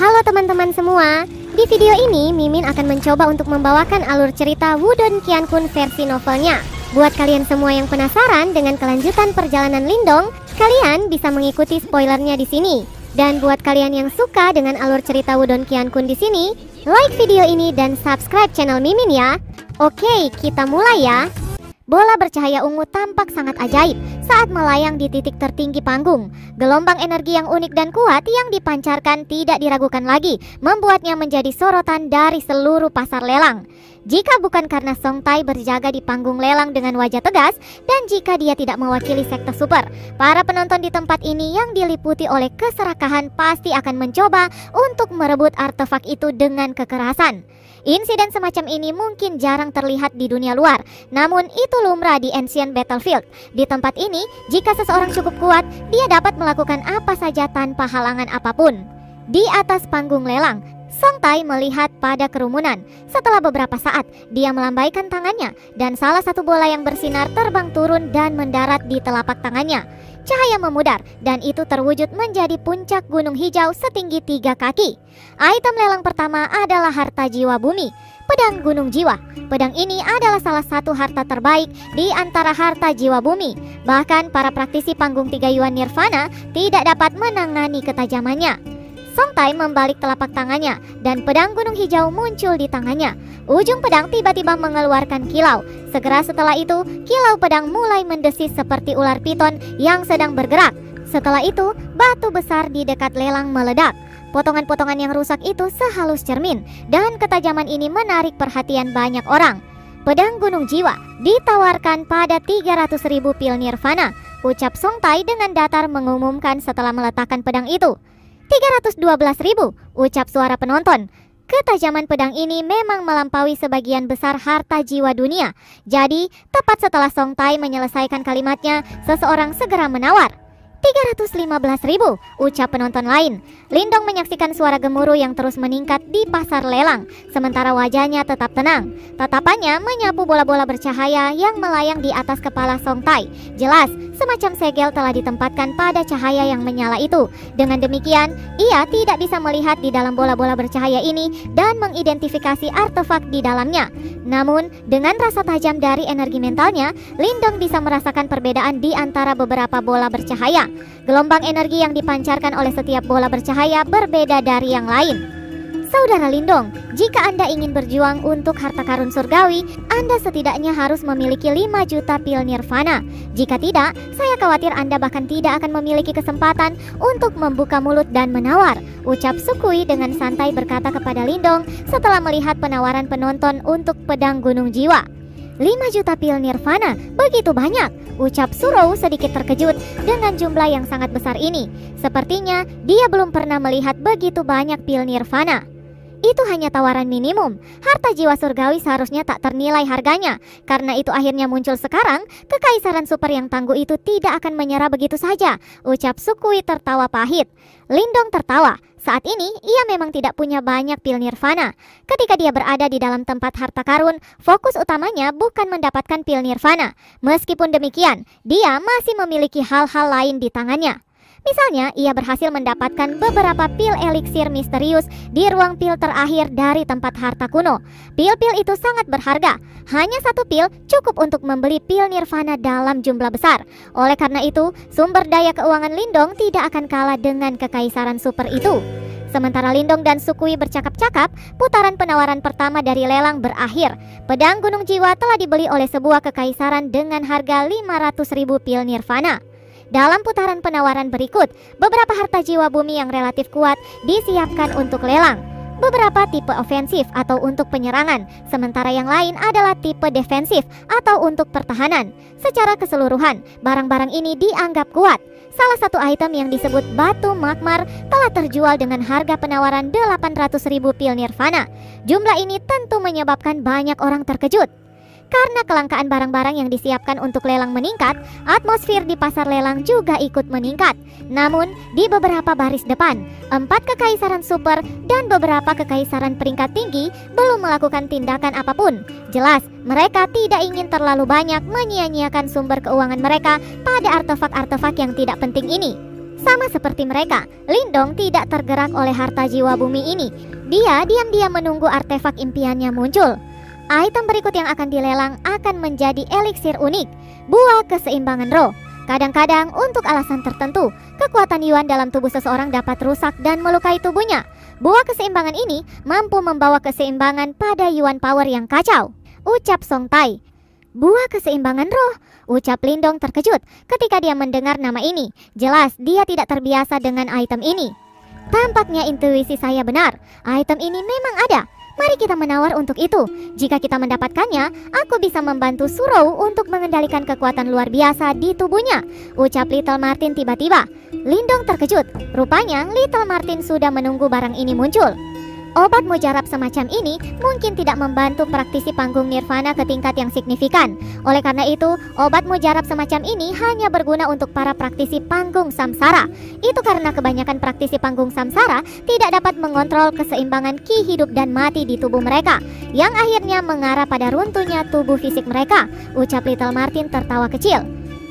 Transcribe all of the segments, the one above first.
Halo teman-teman semua, di video ini Mimin akan mencoba untuk membawakan alur cerita Wudong Qiankun versi novelnya. Buat kalian semua yang penasaran dengan kelanjutan perjalanan Lindong, kalian bisa mengikuti spoilernya di sini. Dan buat kalian yang suka dengan alur cerita Wudong Qiankun di sini, like video ini dan subscribe channel Mimin ya. Oke, kita mulai ya. Bola bercahaya ungu tampak sangat ajaib saat melayang di titik tertinggi panggung. Gelombang energi yang unik dan kuat yang dipancarkan tidak diragukan lagi, membuatnya menjadi sorotan dari seluruh pasar lelang. Jika bukan karena Song Tai berjaga di panggung lelang dengan wajah tegas, dan jika dia tidak mewakili sekte super, para penonton di tempat ini yang diliputi oleh keserakahan pasti akan mencoba untuk merebut artefak itu dengan kekerasan. Insiden semacam ini mungkin jarang terlihat di dunia luar, namun itu lumrah di Ancient Battlefield. Di tempat ini, jika seseorang cukup kuat, dia dapat melakukan apa saja tanpa halangan apapun. Di atas panggung lelang, Song Tai melihat pada kerumunan. Setelah beberapa saat, dia melambaikan tangannya, dan salah satu bola yang bersinar terbang turun dan mendarat di telapak tangannya. Cahaya memudar, dan itu terwujud menjadi puncak gunung hijau setinggi 3 kaki. Item lelang pertama adalah harta jiwa bumi, pedang gunung jiwa. Pedang ini adalah salah satu harta terbaik di antara harta jiwa bumi. Bahkan para praktisi panggung 3 Yuan Nirvana tidak dapat menangani ketajamannya. Song Tai membalik telapak tangannya, dan pedang gunung hijau muncul di tangannya. Ujung pedang tiba-tiba mengeluarkan kilau. Segera setelah itu, kilau pedang mulai mendesis seperti ular piton yang sedang bergerak. Setelah itu, batu besar di dekat lelang meledak. Potongan-potongan yang rusak itu sehalus cermin, dan ketajaman ini menarik perhatian banyak orang. Pedang gunung jiwa ditawarkan pada 300.000 pil nirvana, ucap Song Tai dengan datar mengumumkan setelah meletakkan pedang itu. 312.000, ucap suara penonton. Ketajaman pedang ini memang melampaui sebagian besar harta jiwa dunia. Jadi, tepat setelah Song Tai menyelesaikan kalimatnya, seseorang segera menawar. 315.000, ucap penonton lain. Lindong menyaksikan suara gemuruh yang terus meningkat di pasar lelang, sementara wajahnya tetap tenang. Tatapannya menyapu bola-bola bercahaya yang melayang di atas kepala Song Tai. Jelas, semacam segel telah ditempatkan pada cahaya yang menyala itu. Dengan demikian, ia tidak bisa melihat di dalam bola-bola bercahaya ini dan mengidentifikasi artefak di dalamnya. Namun, dengan rasa tajam dari energi mentalnya, Lindong bisa merasakan perbedaan di antara beberapa bola bercahaya. Gelombang energi yang dipancarkan oleh setiap bola bercahaya berbeda dari yang lain. Saudara Lindong, jika Anda ingin berjuang untuk harta karun surgawi, Anda setidaknya harus memiliki 5 juta pil nirvana. Jika tidak, saya khawatir Anda bahkan tidak akan memiliki kesempatan untuk membuka mulut dan menawar, ucap Sukui dengan santai berkata kepada Lindong setelah melihat penawaran penonton untuk pedang gunung jiwa. 5 juta pil nirvana, begitu banyak, ucap Surou sedikit terkejut dengan jumlah yang sangat besar ini. Sepertinya dia belum pernah melihat begitu banyak pil nirvana. Itu hanya tawaran minimum. Harta jiwa surgawi seharusnya tak ternilai harganya. Karena itu akhirnya muncul sekarang, kekaisaran super yang tangguh itu tidak akan menyerah begitu saja, ucap Sukui tertawa pahit. Lindong tertawa. Saat ini, ia memang tidak punya banyak pil nirvana. Ketika dia berada di dalam tempat harta karun, fokus utamanya bukan mendapatkan pil nirvana. Meskipun demikian, dia masih memiliki hal-hal lain di tangannya. Misalnya, ia berhasil mendapatkan beberapa pil eliksir misterius di ruang pil terakhir dari tempat harta kuno. Pil-pil itu sangat berharga. Hanya 1 pil cukup untuk membeli pil nirvana dalam jumlah besar. Oleh karena itu, sumber daya keuangan Lindong tidak akan kalah dengan kekaisaran super itu. Sementara Lindong dan Sukui bercakap-cakap, putaran penawaran pertama dari lelang berakhir. Pedang gunung jiwa telah dibeli oleh sebuah kekaisaran dengan harga 500.000 pil nirvana. Dalam putaran penawaran berikut, beberapa harta jiwa bumi yang relatif kuat disiapkan untuk lelang. Beberapa tipe ofensif atau untuk penyerangan, sementara yang lain adalah tipe defensif atau untuk pertahanan. Secara keseluruhan, barang-barang ini dianggap kuat. Salah satu item yang disebut batu magmar telah terjual dengan harga penawaran 800.000 pil nirvana. Jumlah ini tentu menyebabkan banyak orang terkejut. Karena kelangkaan barang-barang yang disiapkan untuk lelang meningkat, atmosfer di pasar lelang juga ikut meningkat. Namun, di beberapa baris depan, 4 kekaisaran super dan beberapa kekaisaran peringkat tinggi belum melakukan tindakan apapun. Jelas, mereka tidak ingin terlalu banyak menyia-nyiakan sumber keuangan mereka pada artefak-artefak yang tidak penting ini. Sama seperti mereka, Lindong tidak tergerak oleh harta jiwa bumi ini. Dia diam-diam menunggu artefak impiannya muncul. Item berikut yang akan dilelang akan menjadi eliksir unik, buah keseimbangan roh. Kadang-kadang untuk alasan tertentu, kekuatan Yuan dalam tubuh seseorang dapat rusak dan melukai tubuhnya. Buah keseimbangan ini mampu membawa keseimbangan pada Yuan power yang kacau. Ucap Song Tai. Buah keseimbangan roh, ucap Lindong terkejut ketika dia mendengar nama ini. Jelas dia tidak terbiasa dengan item ini. Tampaknya intuisi saya benar, item ini memang ada. Mari kita menawar untuk itu. Jika kita mendapatkannya, aku bisa membantu Surou untuk mengendalikan kekuatan luar biasa di tubuhnya, ucap Little Martin tiba-tiba. Lindong terkejut. Rupanya Little Martin sudah menunggu barang ini muncul. Obat mujarab semacam ini mungkin tidak membantu praktisi panggung nirvana ke tingkat yang signifikan. Oleh karena itu, obat mujarab semacam ini hanya berguna untuk para praktisi panggung samsara. Itu karena kebanyakan praktisi panggung samsara tidak dapat mengontrol keseimbangan ki hidup dan mati di tubuh mereka, yang akhirnya mengarah pada runtuhnya tubuh fisik mereka, ucap Little Martin tertawa kecil.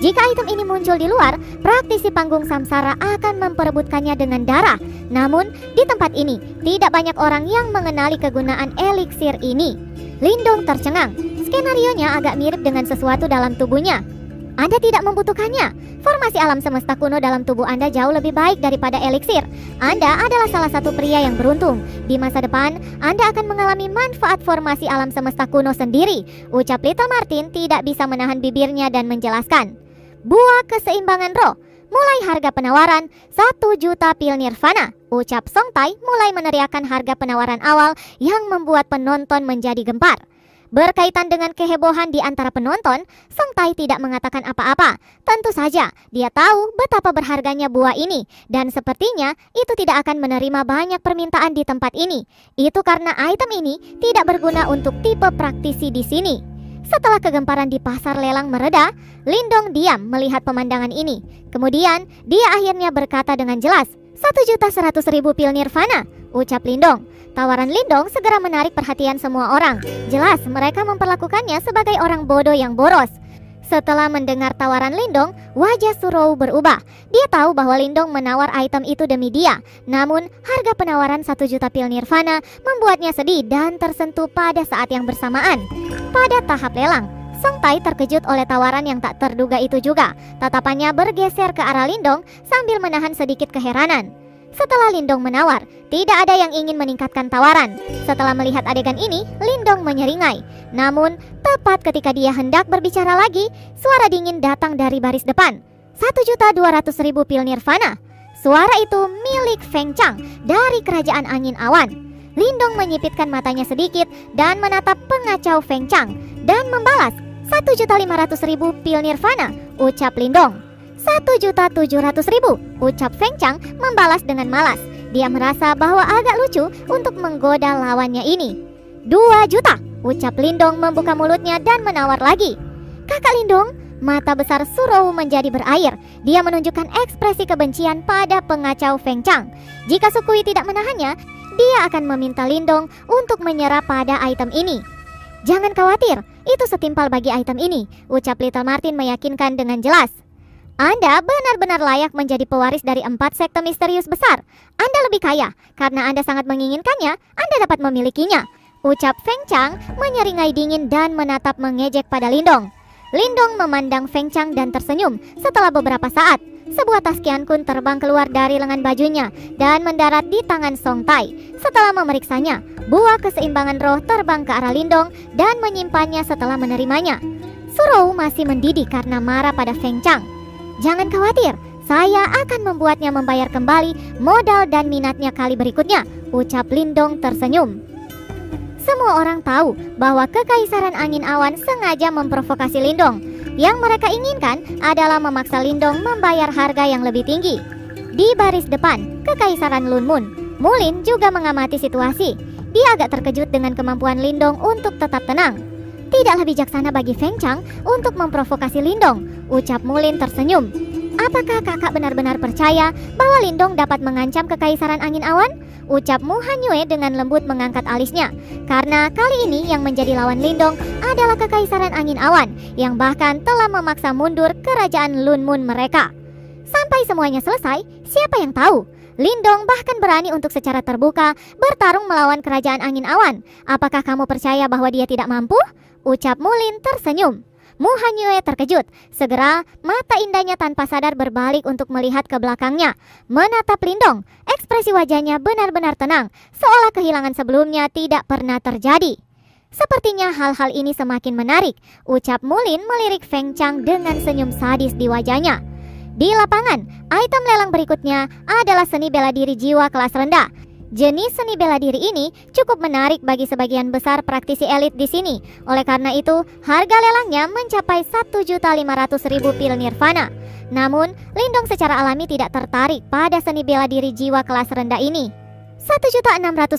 Jika item ini muncul di luar, praktisi panggung samsara akan memperebutkannya dengan darah. Namun, di tempat ini, tidak banyak orang yang mengenali kegunaan eliksir ini. Lindong tercengang. Skenarionya agak mirip dengan sesuatu dalam tubuhnya. Anda tidak membutuhkannya. Formasi alam semesta kuno dalam tubuh Anda jauh lebih baik daripada eliksir. Anda adalah salah satu pria yang beruntung. Di masa depan, Anda akan mengalami manfaat formasi alam semesta kuno sendiri, ucap Little Martin tidak bisa menahan bibirnya dan menjelaskan. Buah keseimbangan roh. Mulai harga penawaran 1 juta pil nirvana, ucap Song Tai mulai meneriakkan harga penawaran awal yang membuat penonton menjadi gempar. Berkaitan dengan kehebohan di antara penonton, Song Tai tidak mengatakan apa-apa. Tentu saja, dia tahu betapa berharganya buah ini, dan sepertinya itu tidak akan menerima banyak permintaan di tempat ini. Itu karena item ini tidak berguna untuk tipe praktisi di sini. Setelah kegemparan di pasar lelang mereda, Lindong diam melihat pemandangan ini. Kemudian, dia akhirnya berkata dengan jelas, 1.100.000 pil nirvana, ucap Lindong. Tawaran Lindong segera menarik perhatian semua orang. Jelas mereka memperlakukannya sebagai orang bodoh yang boros. Setelah mendengar tawaran Lindong, wajah Surou berubah. Dia tahu bahwa Lindong menawar item itu demi dia. Namun, harga penawaran 1 juta pil nirvana membuatnya sedih dan tersentuh pada saat yang bersamaan. Pada tahap lelang, Song Tai terkejut oleh tawaran yang tak terduga itu juga. Tatapannya bergeser ke arah Lindong sambil menahan sedikit keheranan. Setelah Lindong menawar, tidak ada yang ingin meningkatkan tawaran. Setelah melihat adegan ini, Lindong menyeringai. Namun, tepat ketika dia hendak berbicara lagi, suara dingin datang dari baris depan. 1.200.000 pil nirvana. Suara itu milik Feng Chang dari Kerajaan Angin Awan. Lindong menyipitkan matanya sedikit dan menatap pengacau Feng Chang dan membalas, 1.500.000 pil nirvana, ucap Lindong. 1.700.000, ucap Feng Chang membalas dengan malas. Dia merasa bahwa agak lucu untuk menggoda lawannya ini. 2 juta, ucap Lindong membuka mulutnya dan menawar lagi. Kakak Lindong, mata besar Surou menjadi berair. Dia menunjukkan ekspresi kebencian pada pengacau Feng Chang. Jika Sukui tidak menahannya, dia akan meminta Lindong untuk menyerah pada item ini. Jangan khawatir, itu setimpal bagi item ini, ucap Little Martin meyakinkan dengan jelas. Anda benar-benar layak menjadi pewaris dari 4 sekte misterius besar. Anda lebih kaya, karena Anda sangat menginginkannya, Anda dapat memilikinya, ucap Feng Chang menyeringai dingin dan menatap mengejek pada Lindong. Lindong memandang Feng Chang dan tersenyum. Setelah beberapa saat, sebuah tas Qiankun terbang keluar dari lengan bajunya dan mendarat di tangan Song Tai. Setelah memeriksanya, buah keseimbangan roh terbang ke arah Lindong dan menyimpannya setelah menerimanya. Surou masih mendidih karena marah pada Feng Chang. Jangan khawatir, saya akan membuatnya membayar kembali modal dan minatnya kali berikutnya, ucap Lindong tersenyum. Semua orang tahu bahwa Kekaisaran Angin Awan sengaja memprovokasi Lindong. Yang mereka inginkan adalah memaksa Lindong membayar harga yang lebih tinggi. Di baris depan, Kekaisaran Lunmun, Mulin juga mengamati situasi. Dia agak terkejut dengan kemampuan Lindong untuk tetap tenang. Tidaklah bijaksana bagi Feng Chang untuk memprovokasi Lindong, ucap Mulin tersenyum. Apakah kakak benar-benar percaya bahwa Lindong dapat mengancam Kekaisaran Angin Awan? Ucap Mu Hanyue dengan lembut mengangkat alisnya. Karena kali ini yang menjadi lawan Lindong adalah Kekaisaran Angin Awan, yang bahkan telah memaksa mundur kerajaan Lunmun mereka. Sampai semuanya selesai, siapa yang tahu? Lindong bahkan berani untuk secara terbuka bertarung melawan kerajaan angin awan. Apakah kamu percaya bahwa dia tidak mampu? Ucap Mulin tersenyum. Mu Hanyue terkejut. Segera mata indahnya tanpa sadar berbalik untuk melihat ke belakangnya, menatap Lindong. Ekspresi wajahnya benar-benar tenang, seolah kehilangan sebelumnya tidak pernah terjadi. Sepertinya hal-hal ini semakin menarik, ucap Mulin melirik Feng Chang dengan senyum sadis di wajahnya. Di lapangan, item lelang berikutnya adalah seni bela diri jiwa kelas rendah. Jenis seni bela diri ini cukup menarik bagi sebagian besar praktisi elit di sini. Oleh karena itu, harga lelangnya mencapai 1.500.000 pil nirvana. Namun, Lindong secara alami tidak tertarik pada seni bela diri jiwa kelas rendah ini. 1.600.000,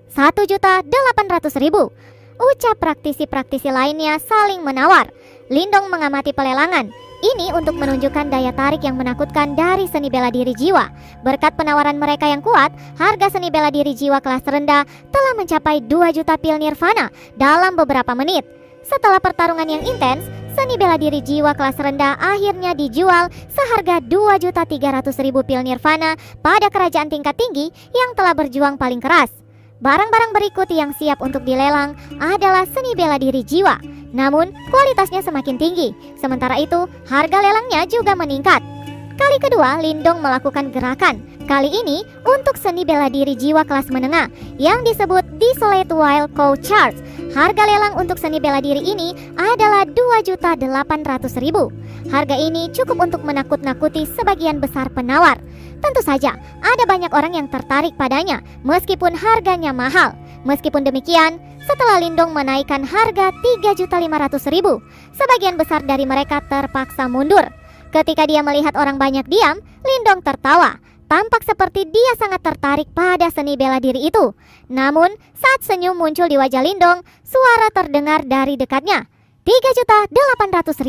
1.800.000, ucap praktisi-praktisi lainnya saling menawar. Lindong mengamati pelelangan. Ini untuk menunjukkan daya tarik yang menakutkan dari seni bela diri jiwa. Berkat penawaran mereka yang kuat, harga seni bela diri jiwa kelas rendah telah mencapai 2 juta pil nirvana dalam beberapa menit. Setelah pertarungan yang intens, seni bela diri jiwa kelas rendah akhirnya dijual seharga 2.300.000 pil nirvana pada kerajaan tingkat tinggi yang telah berjuang paling keras. Barang-barang berikut yang siap untuk dilelang adalah seni bela diri jiwa. Namun, kualitasnya semakin tinggi. Sementara itu, harga lelangnya juga meningkat. Kali kedua, Lindong melakukan gerakan. Kali ini untuk seni bela diri jiwa kelas menengah yang disebut Desolate Wild Cow Charge. Harga lelang untuk seni bela diri ini adalah 2.800.000. Harga ini cukup untuk menakut-nakuti sebagian besar penawar. Tentu saja, ada banyak orang yang tertarik padanya meskipun harganya mahal. Meskipun demikian, setelah Lindong menaikkan harga 3.500.000, sebagian besar dari mereka terpaksa mundur. Ketika dia melihat orang banyak diam, Lindong tertawa. Tampak seperti dia sangat tertarik pada seni bela diri itu. Namun, saat senyum muncul di wajah Lindong, suara terdengar dari dekatnya. 3.800.000,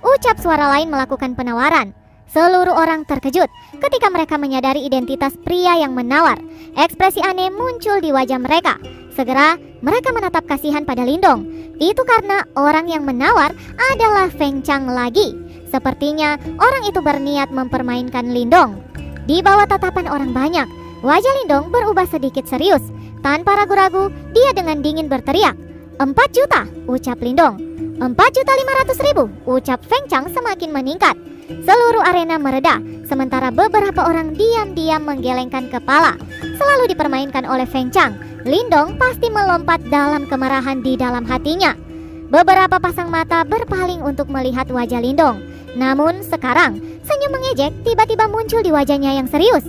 ucap suara lain melakukan penawaran. Seluruh orang terkejut ketika mereka menyadari identitas pria yang menawar. Ekspresi aneh muncul di wajah mereka. Segera mereka menatap kasihan pada Lindong. Itu karena orang yang menawar adalah Feng Chang lagi. Sepertinya orang itu berniat mempermainkan Lindong. Di bawah tatapan orang banyak, wajah Lindong berubah sedikit serius. Tanpa ragu-ragu, dia dengan dingin berteriak, 4 juta, ucap Lindong. 4.500.000, ucap Feng Chang semakin meningkat. Seluruh arena mereda, sementara beberapa orang diam-diam menggelengkan kepala. Selalu dipermainkan oleh Feng Chang, Lindong pasti melompat dalam kemarahan di dalam hatinya. Beberapa pasang mata berpaling untuk melihat wajah Lindong. Namun sekarang, senyum mengejek tiba-tiba muncul di wajahnya yang serius.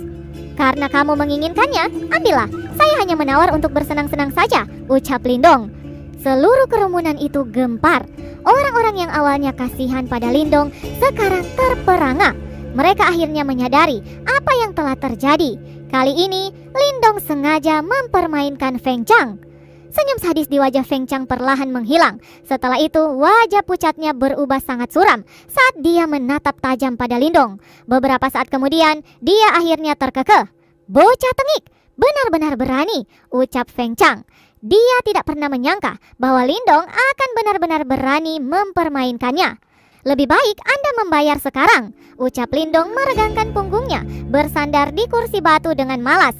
Karena kamu menginginkannya, ambillah. Saya hanya menawar untuk bersenang-senang saja, ucap Lindong. Seluruh kerumunan itu gempar. Orang-orang yang awalnya kasihan pada Lindong sekarang terperangah. Mereka akhirnya menyadari apa yang telah terjadi. Kali ini, Lindong sengaja mempermainkan Feng Chang. Senyum sadis di wajah Feng Chang perlahan menghilang. Setelah itu, wajah pucatnya berubah sangat suram saat dia menatap tajam pada Lindong. Beberapa saat kemudian, dia akhirnya terkekeh. Bocah tengik, benar-benar berani, ucap Feng Chang. Dia tidak pernah menyangka bahwa Lindong akan benar-benar berani mempermainkannya. Lebih baik Anda membayar sekarang, ucap Lindong meregangkan punggungnya, bersandar di kursi batu dengan malas.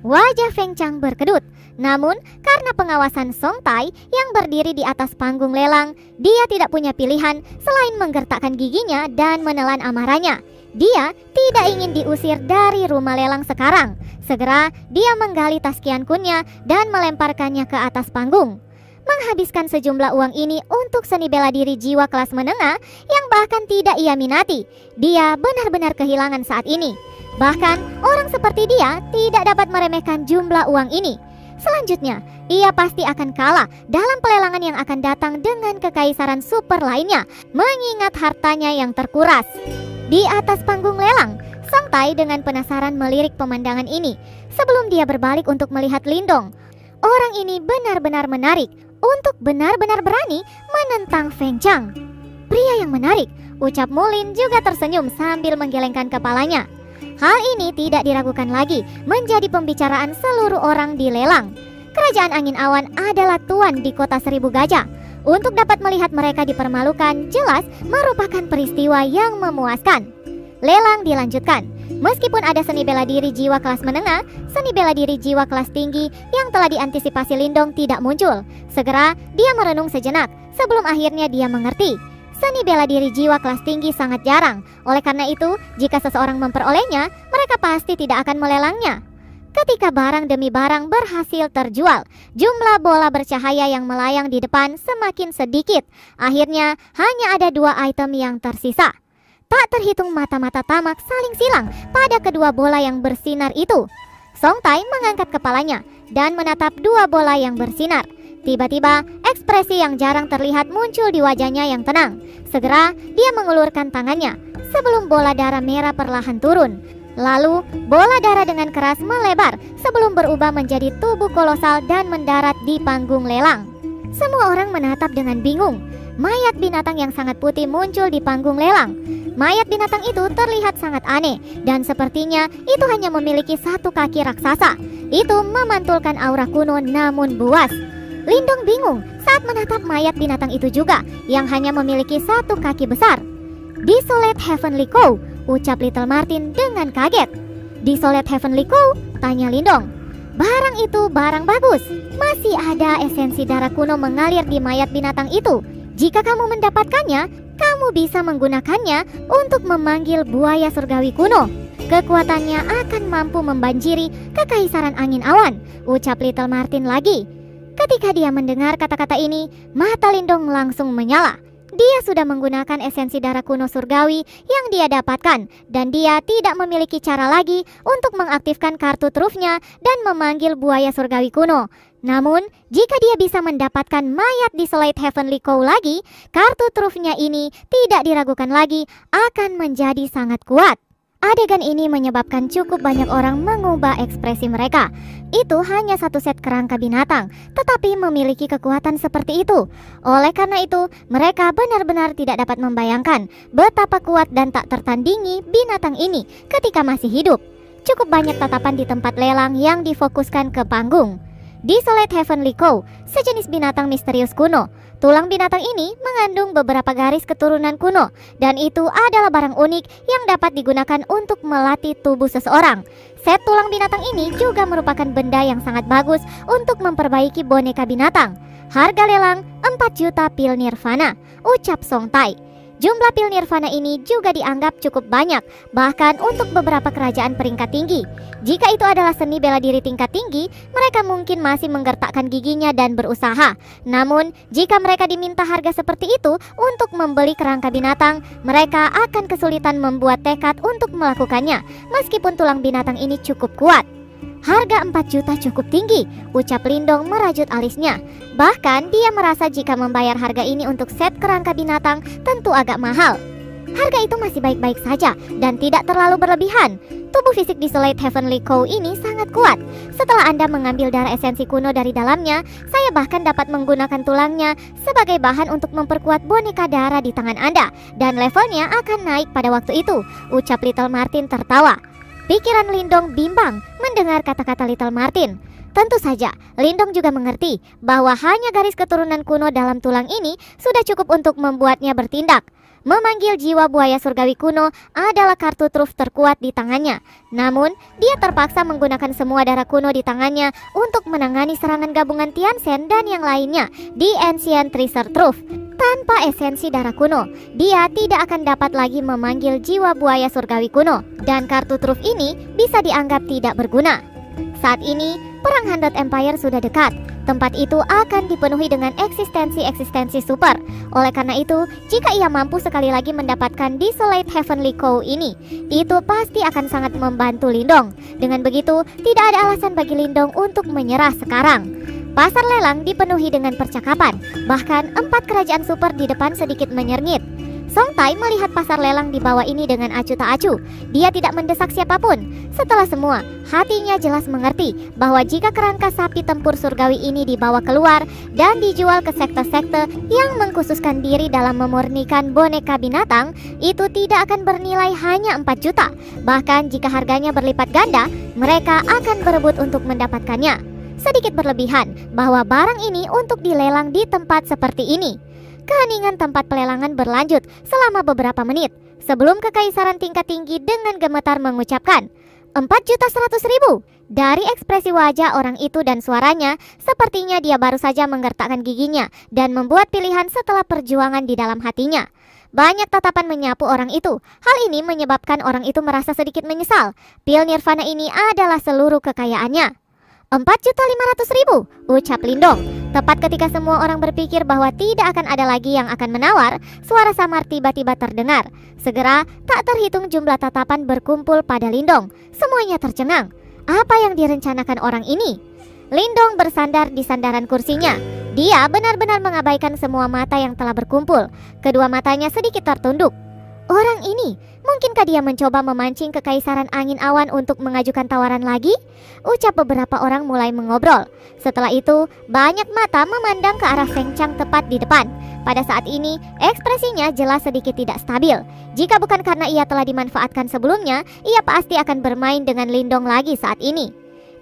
Wajah Feng Chang berkedut. Namun, karena pengawasan Song Tai yang berdiri di atas panggung lelang, dia tidak punya pilihan selain menggertakkan giginya dan menelan amarahnya. Dia tidak ingin diusir dari rumah lelang sekarang. Segera, dia menggali tas Qiankunnya dan melemparkannya ke atas panggung. Menghabiskan sejumlah uang ini untuk seni bela diri jiwa kelas menengah yang bahkan tidak ia minati. Dia benar-benar kehilangan saat ini. Bahkan, orang seperti dia tidak dapat meremehkan jumlah uang ini. Selanjutnya, ia pasti akan kalah dalam pelelangan yang akan datang dengan kekaisaran super lainnya, mengingat hartanya yang terkuras. Di atas panggung lelang, Song Tai dengan penasaran melirik pemandangan ini sebelum dia berbalik untuk melihat Lindong. Orang ini benar-benar menarik untuk benar-benar berani menentang Feng Chang. Pria yang menarik, ucap Mulin juga tersenyum sambil menggelengkan kepalanya. Hal ini tidak diragukan lagi menjadi pembicaraan seluruh orang di lelang. Kerajaan Angin Awan adalah tuan di kota Seribu Gajah. Untuk dapat melihat mereka dipermalukan jelas merupakan peristiwa yang memuaskan. Lelang dilanjutkan. Meskipun ada seni bela diri jiwa kelas menengah, seni bela diri jiwa kelas tinggi yang telah diantisipasi Lindong tidak muncul. Segera dia merenung sejenak sebelum akhirnya dia mengerti. Seni bela diri jiwa kelas tinggi sangat jarang. Oleh karena itu, jika seseorang memperolehnya, mereka pasti tidak akan melelangnya. Ketika barang demi barang berhasil terjual, jumlah bola bercahaya yang melayang di depan semakin sedikit. Akhirnya hanya ada 2 item yang tersisa. Tak terhitung mata-mata tamak saling silang pada kedua bola yang bersinar itu. Song Tai mengangkat kepalanya dan menatap 2 bola yang bersinar. Tiba-tiba, ekspresi yang jarang terlihat muncul di wajahnya yang tenang. Segera, dia mengulurkan tangannya sebelum bola darah merah perlahan turun. Lalu, bola darah dengan keras melebar sebelum berubah menjadi tubuh kolosal dan mendarat di panggung lelang. Semua orang menatap dengan bingung. Mayat binatang yang sangat putih muncul di panggung lelang. Mayat binatang itu terlihat sangat aneh dan sepertinya itu hanya memiliki 1 kaki raksasa. Itu memantulkan aura kuno namun buas. Lindong bingung saat menatap mayat binatang itu juga yang hanya memiliki 1 kaki besar. "Desolate Heavenly Cow," ucap Little Martin dengan kaget. "Desolate Heavenly Cow?" tanya Lindong. "Barang itu barang bagus. Masih ada esensi darah kuno mengalir di mayat binatang itu. Jika kamu mendapatkannya, kamu bisa menggunakannya untuk memanggil buaya surgawi kuno. Kekuatannya akan mampu membanjiri kekaisaran angin awan," ucap Little Martin lagi. Ketika dia mendengar kata-kata ini, mata Lindong langsung menyala. Dia sudah menggunakan esensi darah kuno surgawi yang dia dapatkan, dan dia tidak memiliki cara lagi untuk mengaktifkan kartu trufnya dan memanggil buaya surgawi kuno. Namun, jika dia bisa mendapatkan mayat Desolate Heavenly Cow lagi, kartu trufnya ini tidak diragukan lagi akan menjadi sangat kuat. Adegan ini menyebabkan cukup banyak orang mengubah ekspresi mereka. Itu hanya 1 set kerangka binatang, tetapi memiliki kekuatan seperti itu. Oleh karena itu, mereka benar-benar tidak dapat membayangkan betapa kuat dan tak tertandingi binatang ini ketika masih hidup. Cukup banyak tatapan di tempat lelang yang difokuskan ke panggung. Desolate Heavenly Cow, sejenis binatang misterius kuno. Tulang binatang ini mengandung beberapa garis keturunan kuno, dan itu adalah barang unik yang dapat digunakan untuk melatih tubuh seseorang. Set tulang binatang ini juga merupakan benda yang sangat bagus untuk memperbaiki boneka binatang. Harga lelang 4 juta pil nirvana, ucap Song Tai. Jumlah pil nirvana ini juga dianggap cukup banyak, bahkan untuk beberapa kerajaan peringkat tinggi. Jika itu adalah seni bela diri tingkat tinggi, mereka mungkin masih menggertakkan giginya dan berusaha. Namun, jika mereka diminta harga seperti itu untuk membeli kerangka binatang, mereka akan kesulitan membuat tekad untuk melakukannya, meskipun tulang binatang ini cukup kuat. "Harga 4 juta cukup tinggi," ucap Lindong merajut alisnya. Bahkan dia merasa jika membayar harga ini untuk set kerangka binatang tentu agak mahal. Harga itu masih baik-baik saja dan tidak terlalu berlebihan. Tubuh fisik Desolate Heavenly Cow ini sangat kuat. Setelah Anda mengambil darah esensi kuno dari dalamnya, saya bahkan dapat menggunakan tulangnya sebagai bahan untuk memperkuat boneka darah di tangan Anda, dan levelnya akan naik pada waktu itu, ucap Little Martin tertawa. Pikiran Lindong bimbang mendengar kata-kata Little Martin. Tentu saja, Lindong juga mengerti bahwa hanya garis keturunan kuno dalam tulang ini sudah cukup untuk membuatnya bertindak. Memanggil jiwa buaya surgawi kuno adalah kartu truf terkuat di tangannya. Namun, dia terpaksa menggunakan semua darah kuno di tangannya untuk menangani serangan gabungan Tianchen dan yang lainnya di Ancient Treasure Trove. Tanpa esensi darah kuno, dia tidak akan dapat lagi memanggil jiwa buaya surgawi kuno, dan kartu truf ini bisa dianggap tidak berguna. Saat ini, Perang Hundred Empire sudah dekat. Tempat itu akan dipenuhi dengan eksistensi-eksistensi super. Oleh karena itu, jika ia mampu sekali lagi mendapatkan Desolate Heavenly Cow ini, itu pasti akan sangat membantu Lindong. Dengan begitu, tidak ada alasan bagi Lindong untuk menyerah sekarang. Pasar lelang dipenuhi dengan percakapan. Bahkan 4 kerajaan super di depan sedikit menyerngit. Song Tai melihat pasar lelang di bawah ini dengan acuh tak acuh. Dia tidak mendesak siapapun. Setelah semua, hatinya jelas mengerti bahwa jika kerangka sapi tempur surgawi ini dibawa keluar dan dijual ke sekte-sekte yang mengkhususkan diri dalam memurnikan boneka binatang, itu tidak akan bernilai hanya 4 juta. Bahkan jika harganya berlipat ganda, mereka akan berebut untuk mendapatkannya. Sedikit berlebihan bahwa barang ini untuk dilelang di tempat seperti ini. Keheningan tempat pelelangan berlanjut selama beberapa menit. sebelum kekaisaran tingkat tinggi dengan gemetar mengucapkan 4.100.000. Dari ekspresi wajah orang itu dan suaranya, sepertinya dia baru saja menggertakkan giginya dan membuat pilihan setelah perjuangan di dalam hatinya. Banyak tatapan menyapu orang itu. Hal ini menyebabkan orang itu merasa sedikit menyesal. Pil Nirvana ini adalah seluruh kekayaannya. 4.500.000, ucap Lindong. Tepat ketika semua orang berpikir bahwa tidak akan ada lagi yang akan menawar, suara samar tiba-tiba terdengar. Segera, tak terhitung jumlah tatapan berkumpul pada Lindong. Semuanya tercengang. Apa yang direncanakan orang ini? Lindong bersandar di sandaran kursinya. Dia benar-benar mengabaikan semua mata yang telah berkumpul. Kedua matanya sedikit tertunduk. Orang ini, mungkinkah dia mencoba memancing kekaisaran angin awan untuk mengajukan tawaran lagi? Ucap beberapa orang mulai mengobrol. Setelah itu, banyak mata memandang ke arah Feng Chang tepat di depan. Pada saat ini, ekspresinya jelas sedikit tidak stabil. Jika bukan karena ia telah dimanfaatkan sebelumnya, ia pasti akan bermain dengan Lindong lagi saat ini.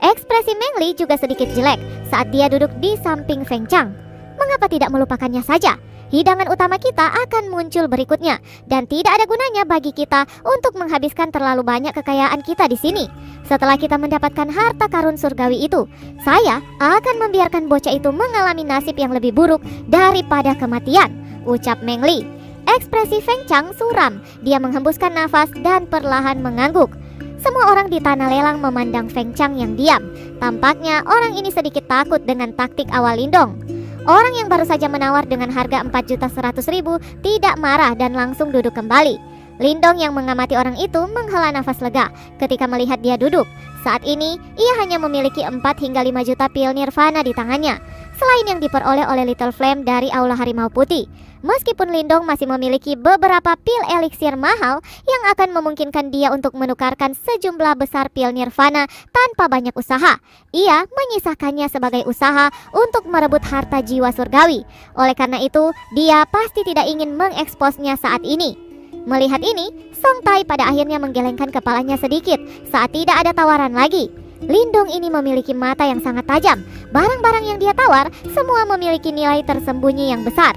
Ekspresi Meng Li juga sedikit jelek saat dia duduk di samping Feng Chang. Mengapa tidak melupakannya saja? Hidangan utama kita akan muncul berikutnya, dan tidak ada gunanya bagi kita untuk menghabiskan terlalu banyak kekayaan kita di sini. Setelah kita mendapatkan harta karun surgawi itu, saya akan membiarkan bocah itu mengalami nasib yang lebih buruk daripada kematian, ucap Meng Li. Ekspresi Feng Chang suram, dia menghembuskan nafas dan perlahan mengangguk. Semua orang di tanah lelang memandang Feng Chang yang diam. Tampaknya orang ini sedikit takut dengan taktik awal Lindong. Orang yang baru saja menawar dengan harga 4.100.000 tidak marah dan langsung duduk kembali. Lindong yang mengamati orang itu menghela nafas lega ketika melihat dia duduk. Saat ini, ia hanya memiliki 4 hingga 5 juta pil Nirvana di tangannya, selain yang diperoleh oleh Little Flame dari Aula Harimau Putih. Meskipun Lindong masih memiliki beberapa pil eliksir mahal yang akan memungkinkan dia untuk menukarkan sejumlah besar pil Nirvana tanpa banyak usaha, ia menyisakannya sebagai usaha untuk merebut harta jiwa surgawi. Oleh karena itu, dia pasti tidak ingin mengeksposnya saat ini. Melihat ini, Song Tai pada akhirnya menggelengkan kepalanya sedikit saat tidak ada tawaran lagi. Lindong ini memiliki mata yang sangat tajam. Barang-barang yang dia tawar semua memiliki nilai tersembunyi yang besar.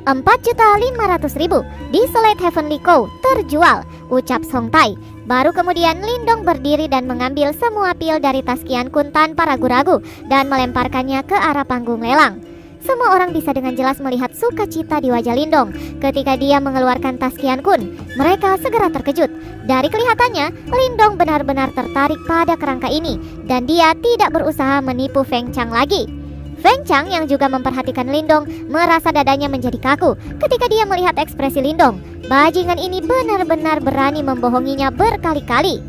4.500.000 di Solid Heavenly Cow terjual, ucap Song Tai. Baru kemudian Lindong berdiri dan mengambil semua pil dari tas Qian Kun tanpa ragu-ragu dan melemparkannya ke arah panggung lelang. Semua orang bisa dengan jelas melihat sukacita di wajah Lindong ketika dia mengeluarkan tas Qian Kun. Mereka segera terkejut. Dari kelihatannya, Lindong benar-benar tertarik pada kerangka ini dan dia tidak berusaha menipu Feng Chang lagi. Feng Chang yang juga memperhatikan Lindong merasa dadanya menjadi kaku ketika dia melihat ekspresi Lindong. Bajingan ini benar-benar berani membohonginya berkali-kali.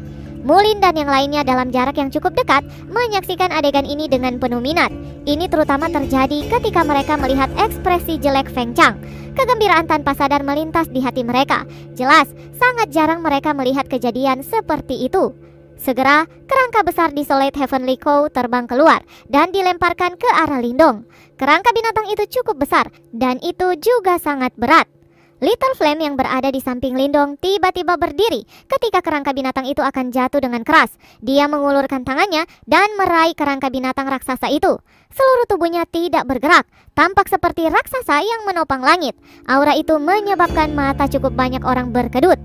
Mulin dan yang lainnya dalam jarak yang cukup dekat menyaksikan adegan ini dengan penuh minat. Ini terutama terjadi ketika mereka melihat ekspresi jelek Feng Chang. Kegembiraan tanpa sadar melintas di hati mereka. Jelas, sangat jarang mereka melihat kejadian seperti itu. Segera, kerangka besar di Solid Heavenly Cow terbang keluar dan dilemparkan ke arah Lindong. Kerangka binatang itu cukup besar dan itu juga sangat berat. Little Flame yang berada di samping Lindong tiba-tiba berdiri ketika kerangka binatang itu akan jatuh dengan keras. Dia mengulurkan tangannya dan meraih kerangka binatang raksasa itu. Seluruh tubuhnya tidak bergerak, tampak seperti raksasa yang menopang langit. Aura itu menyebabkan mata cukup banyak orang berkedut.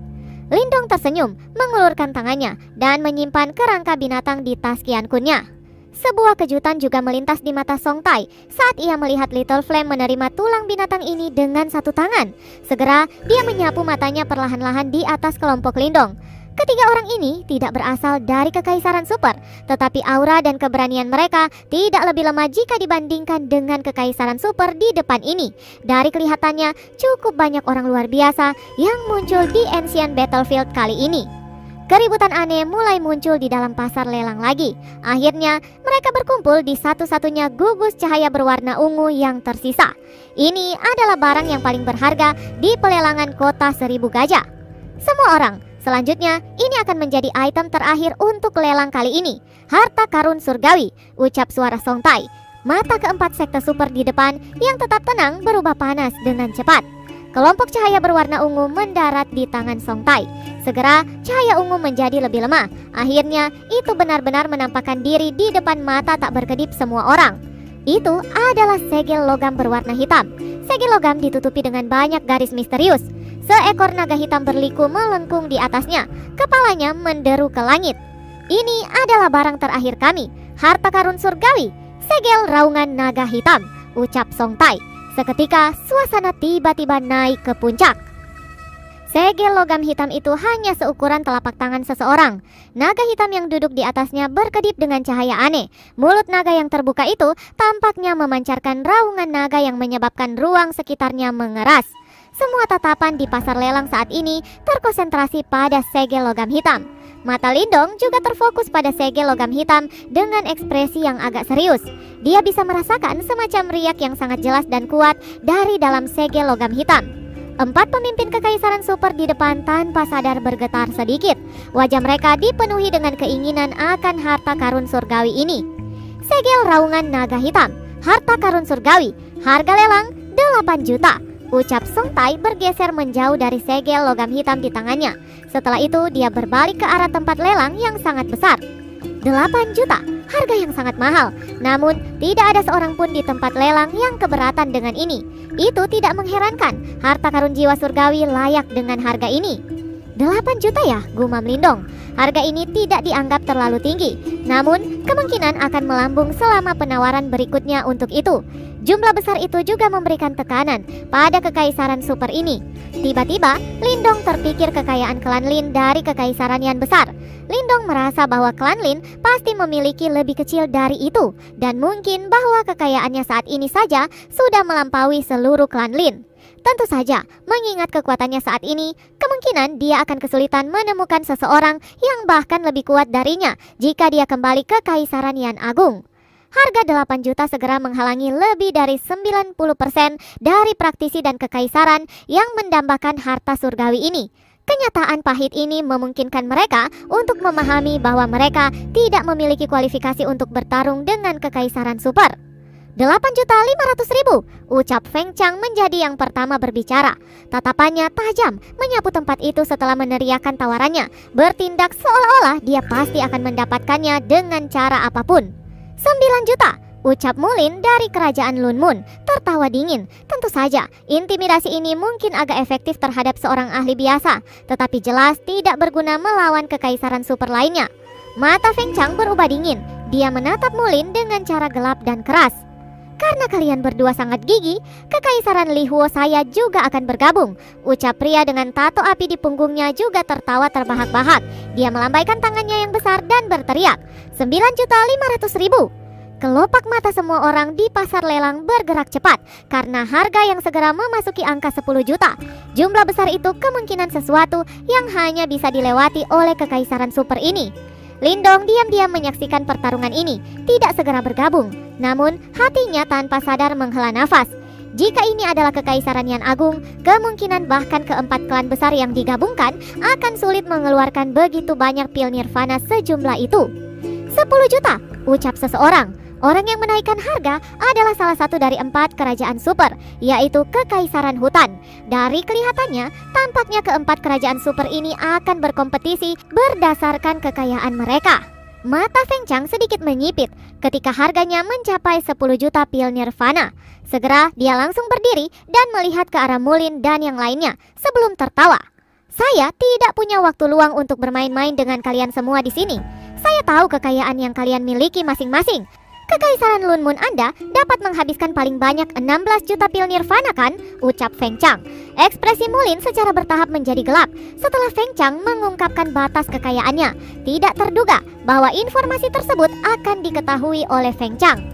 Lindong tersenyum, mengulurkan tangannya, dan menyimpan kerangka binatang di tas Qian Kun-nya. Sebuah kejutan juga melintas di mata Song Tai saat ia melihat Little Flame menerima tulang binatang ini dengan satu tangan. Segera, dia menyapu matanya perlahan-lahan di atas kelompok Lindong. Ketiga orang ini tidak berasal dari kekaisaran super, tetapi aura dan keberanian mereka tidak lebih lemah jika dibandingkan dengan kekaisaran super di depan ini. Dari kelihatannya, cukup banyak orang luar biasa yang muncul di Ancient Battlefield kali ini. Keributan aneh mulai muncul di dalam pasar lelang lagi. Akhirnya, mereka berkumpul di satu-satunya gugus cahaya berwarna ungu yang tersisa. Ini adalah barang yang paling berharga di pelelangan kota 1000 gajah. Semua orang, selanjutnya, ini akan menjadi item terakhir untuk lelang kali ini. Harta karun surgawi, ucap suara Song Tai. Mata keempat sekte super di depan yang tetap tenang berubah panas dengan cepat. Kelompok cahaya berwarna ungu mendarat di tangan Song Tai. Segera, cahaya ungu menjadi lebih lemah. Akhirnya, itu benar-benar menampakkan diri di depan mata tak berkedip semua orang. Itu adalah segel logam berwarna hitam. Segel logam ditutupi dengan banyak garis misterius. Seekor naga hitam berliku melengkung di atasnya. Kepalanya menderu ke langit. "Ini adalah barang terakhir kami, harta karun surgawi, segel raungan naga hitam," ucap Song Tai. Seketika suasana tiba-tiba naik ke puncak. Segel logam hitam itu hanya seukuran telapak tangan seseorang. Naga hitam yang duduk di atasnya berkedip dengan cahaya aneh. Mulut naga yang terbuka itu tampaknya memancarkan raungan naga yang menyebabkan ruang sekitarnya mengeras. Semua tatapan di pasar lelang saat ini terkonsentrasi pada segel logam hitam. Mata Lindong juga terfokus pada segel logam hitam dengan ekspresi yang agak serius. Dia bisa merasakan semacam riak yang sangat jelas dan kuat dari dalam segel logam hitam. 4 pemimpin kekaisaran super di depan tanpa sadar bergetar sedikit. Wajah mereka dipenuhi dengan keinginan akan harta karun surgawi ini. Segel raungan naga hitam, harta karun surgawi, harga lelang 8 juta. Ucap Song Tai bergeser menjauh dari segel logam hitam di tangannya. Setelah itu dia berbalik ke arah tempat lelang yang sangat besar. 8 juta, harga yang sangat mahal. Namun tidak ada seorang pun di tempat lelang yang keberatan dengan ini. Itu tidak mengherankan, harta karun jiwa surgawi layak dengan harga ini. 8 juta ya, gumam Lindong. Harga ini tidak dianggap terlalu tinggi. Namun kemungkinan akan melambung selama penawaran berikutnya untuk itu. Jumlah besar itu juga memberikan tekanan pada kekaisaran super ini. Tiba-tiba Lindong terpikir kekayaan klan Lin dari kekaisaran yang besar. Lindong merasa bahwa klan Lin pasti memiliki lebih kecil dari itu, dan mungkin bahwa kekayaannya saat ini saja sudah melampaui seluruh klan Lin. Tentu saja, mengingat kekuatannya saat ini, kemungkinan dia akan kesulitan menemukan seseorang yang bahkan lebih kuat darinya jika dia kembali ke Kaisaran Yan Agung. Harga 8 juta segera menghalangi lebih dari 90% dari praktisi dan kekaisaran yang mendambakan harta surgawi ini. Kenyataan pahit ini memungkinkan mereka untuk memahami bahwa mereka tidak memiliki kualifikasi untuk bertarung dengan kekaisaran super. 8.500.000, ucap Feng Chang menjadi yang pertama berbicara. Tatapannya tajam menyapu tempat itu setelah meneriakkan tawarannya, bertindak seolah-olah dia pasti akan mendapatkannya dengan cara apapun. 9 juta, ucap Mulin dari kerajaan Lunmun, tertawa dingin. Tentu saja, intimidasi ini mungkin agak efektif terhadap seorang ahli biasa, tetapi jelas tidak berguna melawan kekaisaran super lainnya. Mata Feng Chang berubah dingin. Dia menatap Mulin dengan cara gelap dan keras. "Karena kalian berdua sangat gigih, kekaisaran Li Huo saya juga akan bergabung," ucap pria dengan tato api di punggungnya juga tertawa terbahak-bahak. Dia melambaikan tangannya yang besar dan berteriak, 9.500.000. Kelopak mata semua orang di pasar lelang bergerak cepat karena harga yang segera memasuki angka 10 juta. Jumlah besar itu kemungkinan sesuatu yang hanya bisa dilewati oleh kekaisaran super ini. Lindong diam-diam menyaksikan pertarungan ini, tidak segera bergabung. Namun hatinya tanpa sadar menghela nafas. Jika ini adalah kekaisaran Yan Agung, kemungkinan bahkan keempat klan besar yang digabungkan akan sulit mengeluarkan begitu banyak pil nirvana sejumlah itu. 10 juta, ucap seseorang. Orang yang menaikkan harga adalah salah satu dari 4 kerajaan super, yaitu Kekaisaran Hutan. Dari kelihatannya, tampaknya keempat kerajaan super ini akan berkompetisi berdasarkan kekayaan mereka. Mata Feng Chang sedikit menyipit ketika harganya mencapai 10 juta pil nirvana. Segera dia langsung berdiri dan melihat ke arah Mulin dan yang lainnya sebelum tertawa. "Saya tidak punya waktu luang untuk bermain-main dengan kalian semua di sini. Saya tahu kekayaan yang kalian miliki masing-masing. Kekaisaran Lunmun Anda dapat menghabiskan paling banyak 16 juta pil nirvana kan?" ucap Feng Chang. Ekspresi Mulin secara bertahap menjadi gelap setelah Feng Chang mengungkapkan batas kekayaannya. Tidak terduga bahwa informasi tersebut akan diketahui oleh Feng Chang.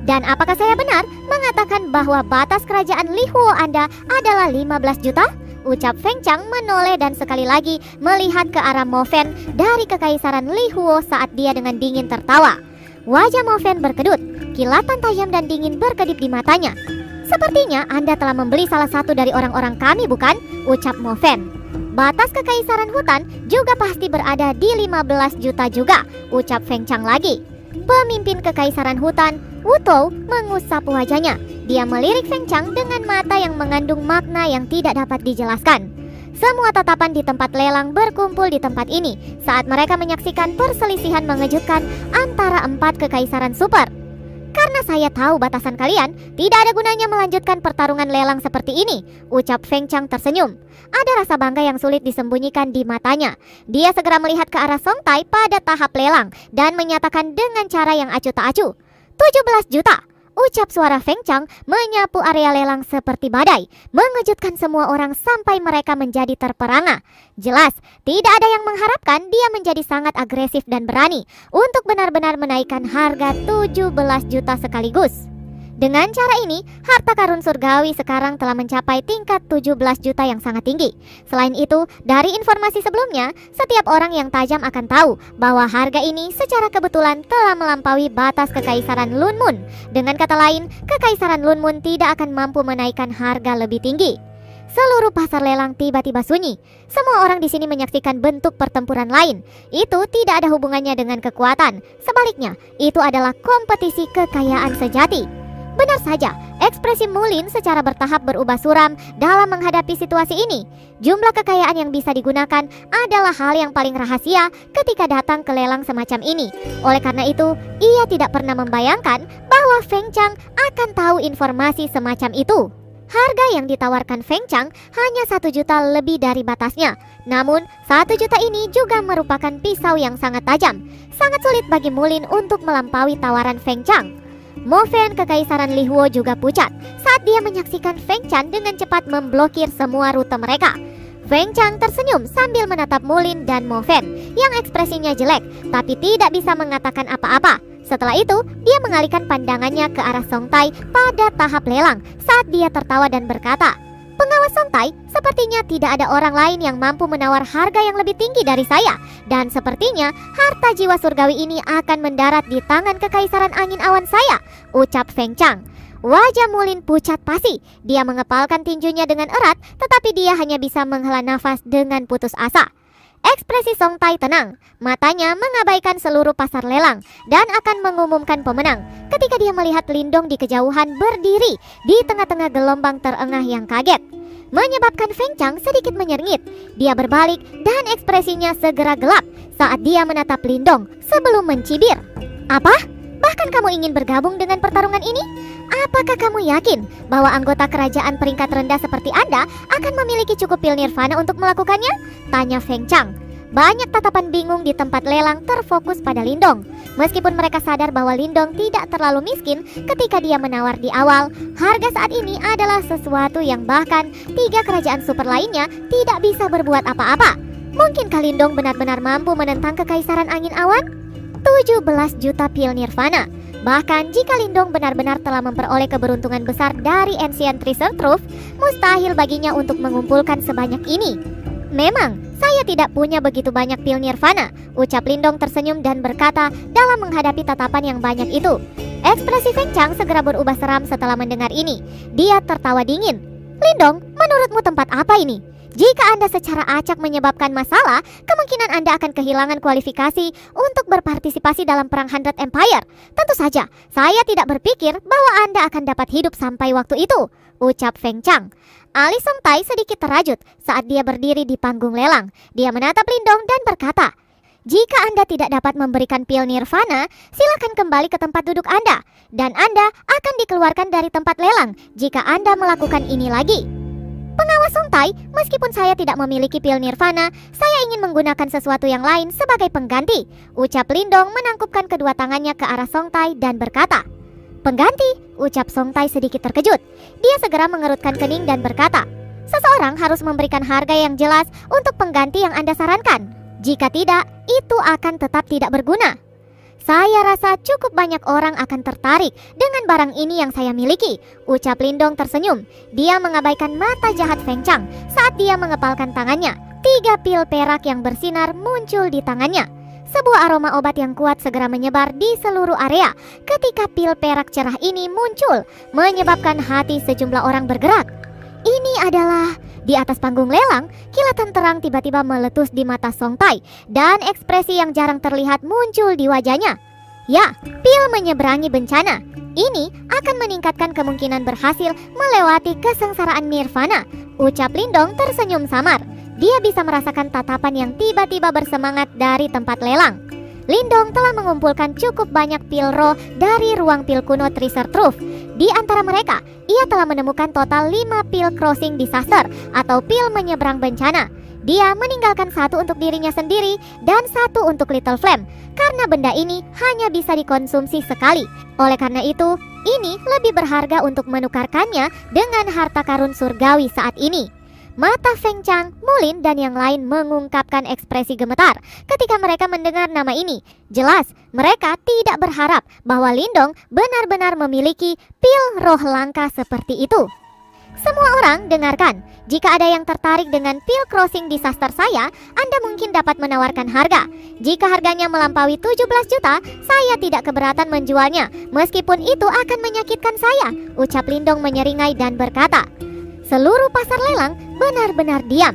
"Dan apakah saya benar mengatakan bahwa batas kerajaan Li Huo Anda adalah 15 juta? ucap Feng Chang menoleh dan sekali lagi melihat ke arah Mo Fen dari kekaisaran Li Huo saat dia dengan dingin tertawa. Wajah Mo Fen berkedut, kilatan tajam dan dingin berkedip di matanya. "Sepertinya Anda telah membeli salah satu dari orang-orang kami, bukan?" ucap Mo Fen. "Batas kekaisaran hutan juga pasti berada di 15 juta juga," ucap Feng Chang lagi. Pemimpin kekaisaran hutan, Wu Tou, mengusap wajahnya. Dia melirik Feng Chang dengan mata yang mengandung makna yang tidak dapat dijelaskan. Semua tatapan di tempat lelang berkumpul di tempat ini saat mereka menyaksikan perselisihan mengejutkan antara 4 kekaisaran super. Karena saya tahu batasan kalian, tidak ada gunanya melanjutkan pertarungan lelang seperti ini, ucap Feng Chang tersenyum. Ada rasa bangga yang sulit disembunyikan di matanya. Dia segera melihat ke arah Song Tai pada tahap lelang dan menyatakan dengan cara yang acuh tak acuh. 17 juta, ucap suara Feng Chang menyapu area lelang seperti badai, mengejutkan semua orang sampai mereka menjadi terperangah. Jelas, tidak ada yang mengharapkan dia menjadi sangat agresif dan berani untuk benar-benar menaikkan harga 17 juta sekaligus. Dengan cara ini, harta karun surgawi sekarang telah mencapai tingkat 17 juta yang sangat tinggi. Selain itu, dari informasi sebelumnya, setiap orang yang tajam akan tahu bahwa harga ini secara kebetulan telah melampaui batas kekaisaran Lun Mun. Dengan kata lain, kekaisaran Lun Mun tidak akan mampu menaikkan harga lebih tinggi. Seluruh pasar lelang tiba-tiba sunyi. Semua orang di sini menyaksikan bentuk pertempuran lain. Itu tidak ada hubungannya dengan kekuatan. Sebaliknya, itu adalah kompetisi kekayaan sejati. Benar saja, ekspresi Mulin secara bertahap berubah suram dalam menghadapi situasi ini. Jumlah kekayaan yang bisa digunakan adalah hal yang paling rahasia ketika datang ke lelang semacam ini. Oleh karena itu, ia tidak pernah membayangkan bahwa Feng Chang akan tahu informasi semacam itu. Harga yang ditawarkan Feng Chang hanya 1 juta lebih dari batasnya. Namun, 1 juta ini juga merupakan pisau yang sangat tajam. Sangat sulit bagi Mulin untuk melampaui tawaran Feng Chang. Mo Fan kekaisaran Li Huo juga pucat saat dia menyaksikan Feng Chang dengan cepat memblokir semua rute mereka. Feng Chang tersenyum sambil menatap Mulin dan Mo Fan yang ekspresinya jelek tapi tidak bisa mengatakan apa-apa. Setelah itu, dia mengalihkan pandangannya ke arah Song Tai pada tahap lelang saat dia tertawa dan berkata, "Pengawas Song Tai, sepertinya tidak ada orang lain yang mampu menawar harga yang lebih tinggi dari saya. Dan sepertinya harta jiwa surgawi ini akan mendarat di tangan kekaisaran angin awan saya," ucap Feng Chang. Wajah Mulin pucat pasi. Dia mengepalkan tinjunya dengan erat, tetapi dia hanya bisa menghela nafas dengan putus asa. Ekspresi Song Tai tenang, matanya mengabaikan seluruh pasar lelang dan akan mengumumkan pemenang ketika dia melihat Lindong di kejauhan berdiri di tengah-tengah gelombang terengah yang kaget, menyebabkan Feng Chang sedikit menyengit. Dia berbalik dan ekspresinya segera gelap saat dia menatap Lindong sebelum mencibir. "Apa? Bahkan kamu ingin bergabung dengan pertarungan ini? Apakah kamu yakin bahwa anggota kerajaan peringkat rendah seperti Anda akan memiliki cukup pil nirvana untuk melakukannya?" tanya Feng Chang. Banyak tatapan bingung di tempat lelang terfokus pada Lindong. Meskipun mereka sadar bahwa Lindong tidak terlalu miskin ketika dia menawar di awal, harga saat ini adalah sesuatu yang bahkan 3 kerajaan super lainnya tidak bisa berbuat apa-apa. Mungkinkah Lindong benar-benar mampu menentang kekaisaran angin awan? 17 juta pil nirvana. Bahkan jika Lindong benar-benar telah memperoleh keberuntungan besar dari Ancient Treasure Trove, mustahil baginya untuk mengumpulkan sebanyak ini. "Memang, saya tidak punya begitu banyak pil nirvana," ucap Lindong tersenyum dan berkata dalam menghadapi tatapan yang banyak itu. Ekspresi Feng Chang segera berubah seram setelah mendengar ini. Dia tertawa dingin. "Lindong, menurutmu tempat apa ini? Jika Anda secara acak menyebabkan masalah, kemungkinan Anda akan kehilangan kualifikasi untuk berpartisipasi dalam perang Hundred Empire. Tentu saja, saya tidak berpikir bahwa Anda akan dapat hidup sampai waktu itu," ucap Feng Chang. Alis Song Tai sedikit terajut saat dia berdiri di panggung lelang. Dia menatap Lindong dan berkata, "Jika Anda tidak dapat memberikan pil nirvana, silakan kembali ke tempat duduk Anda. Dan Anda akan dikeluarkan dari tempat lelang jika Anda melakukan ini lagi." "Pengawas Song Tai, meskipun saya tidak memiliki pil nirvana, saya ingin menggunakan sesuatu yang lain sebagai pengganti," ucap Lindong menangkupkan kedua tangannya ke arah Song Tai dan berkata. "Pengganti?" ucap Song Tai sedikit terkejut. Dia segera mengerutkan kening dan berkata, "Seseorang harus memberikan harga yang jelas untuk pengganti yang Anda sarankan. Jika tidak, itu akan tetap tidak berguna." "Saya rasa cukup banyak orang akan tertarik dengan barang ini yang saya miliki," ucap Lindong tersenyum. Dia mengabaikan mata jahat Feng Chang saat dia mengepalkan tangannya. 3 pil perak yang bersinar muncul di tangannya. Sebuah aroma obat yang kuat segera menyebar di seluruh area ketika pil perak cerah ini muncul, menyebabkan hati sejumlah orang bergerak. Ini adalah... Di atas panggung lelang, kilatan terang tiba-tiba meletus di mata Song Tai dan ekspresi yang jarang terlihat muncul di wajahnya. Ya, pil menyeberangi bencana. Ini akan meningkatkan kemungkinan berhasil melewati kesengsaraan nirvana, ucap Lindong tersenyum samar. Dia bisa merasakan tatapan yang tiba-tiba bersemangat dari tempat lelang. Lindong telah mengumpulkan cukup banyak pil roh dari ruang pil kuno Treasure Trove. Di antara mereka, ia telah menemukan total 5 pil Crossing Disaster atau pil menyeberang bencana. Dia meninggalkan satu untuk dirinya sendiri dan satu untuk Little Flame, karena benda ini hanya bisa dikonsumsi sekali. Oleh karena itu, ini lebih berharga untuk menukarkannya dengan harta karun surgawi saat ini. Mata Feng Chang, Mulin, dan yang lain mengungkapkan ekspresi gemetar ketika mereka mendengar nama ini. Jelas, mereka tidak berharap bahwa Lindong benar-benar memiliki pil roh langka seperti itu. Semua orang dengarkan, jika ada yang tertarik dengan pil Crossing Disaster saya, Anda mungkin dapat menawarkan harga. Jika harganya melampaui 17 juta, saya tidak keberatan menjualnya, meskipun itu akan menyakitkan saya, ucap Lindong menyeringai dan berkata. Seluruh pasar lelang benar-benar diam.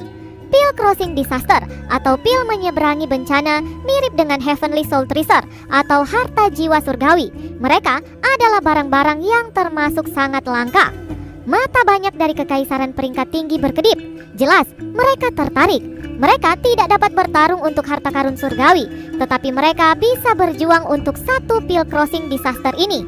Pil Crossing Disaster atau pil menyeberangi bencana mirip dengan Heavenly Soul Treasure atau harta jiwa surgawi. Mereka adalah barang-barang yang termasuk sangat langka. Mata banyak dari kekaisaran peringkat tinggi berkedip. Jelas, mereka tertarik. Mereka tidak dapat bertarung untuk harta karun surgawi, tetapi mereka bisa berjuang untuk satu pil Crossing Disaster ini.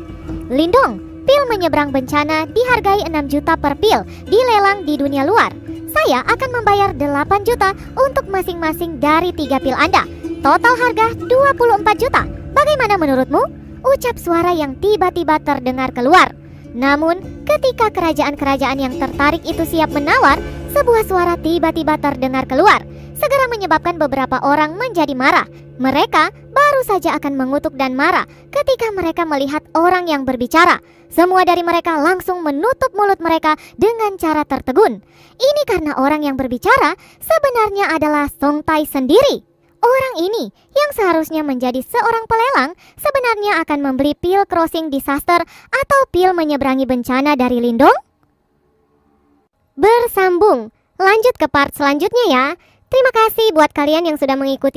Lindong, pil menyeberang bencana dihargai 6 juta per pil di lelang di dunia luar. Saya akan membayar 8 juta untuk masing-masing dari 3 pil Anda. Total harga 24 juta. Bagaimana menurutmu? Ucap suara yang tiba-tiba terdengar keluar. Namun, ketika kerajaan-kerajaan yang tertarik itu siap menawar, sebuah suara tiba-tiba terdengar keluar, segera menyebabkan beberapa orang menjadi marah. Mereka baru saja akan mengutuk dan marah ketika mereka melihat orang yang berbicara. Semua dari mereka langsung menutup mulut mereka dengan cara tertegun. Ini karena orang yang berbicara sebenarnya adalah Song Tai sendiri. Orang ini yang seharusnya menjadi seorang pelelang sebenarnya akan membeli pil Crossing Disaster atau pil menyeberangi bencana dari Lindong. Bersambung, lanjut ke part selanjutnya ya. Terima kasih buat kalian yang sudah mengikuti